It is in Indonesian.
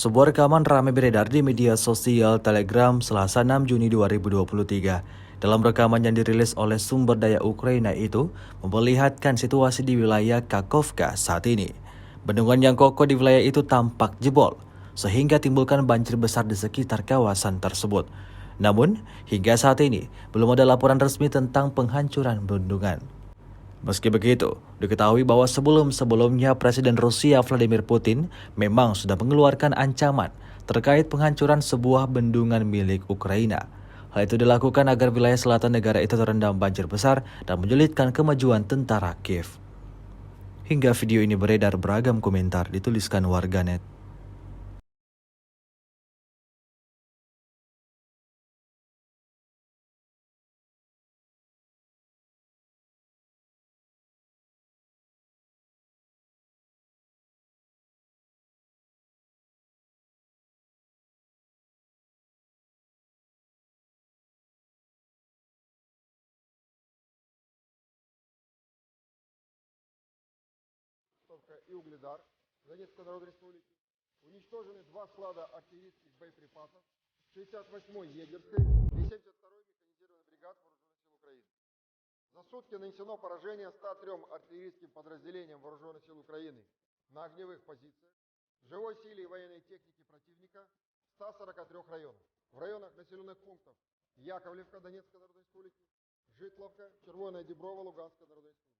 Sebuah rekaman ramai beredar di media sosial Telegram Selasa 6 Juni 2023. Dalam rekaman yang dirilis oleh sumber daya Ukraina itu, memperlihatkan situasi di wilayah Kakhovka saat ini. Bendungan yang kokoh di wilayah itu tampak jebol, sehingga timbulkan banjir besar di sekitar kawasan tersebut. Namun, hingga saat ini, belum ada laporan resmi tentang penghancuran bendungan. Meski begitu, diketahui bahwa sebelum-sebelumnya Presiden Rusia Vladimir Putin memang sudah mengeluarkan ancaman terkait penghancuran sebuah bendungan milik Ukraina. Hal itu dilakukan agar wilayah selatan negara itu terendam banjir besar dan menyulitkan kemajuan tentara Kiev. Hingga video ini beredar, beragam komentar dituliskan warganet. И Угледар Донецкой Народной Республики. Уничтожены два склада артиллерийских боеприпасов 68-й егерской и 72-й механизированной бригад Вооруженных сил Украины. За сутки нанесено поражение 103 артиллерийским подразделениям Вооруженных сил Украины на огневых позициях, живой силе и военной технике противника в 143 районах. В районах населенных пунктов Яковлевка Донецкой Народной Республики, Житловка, Червоная Деброва Луганской Народной Республики.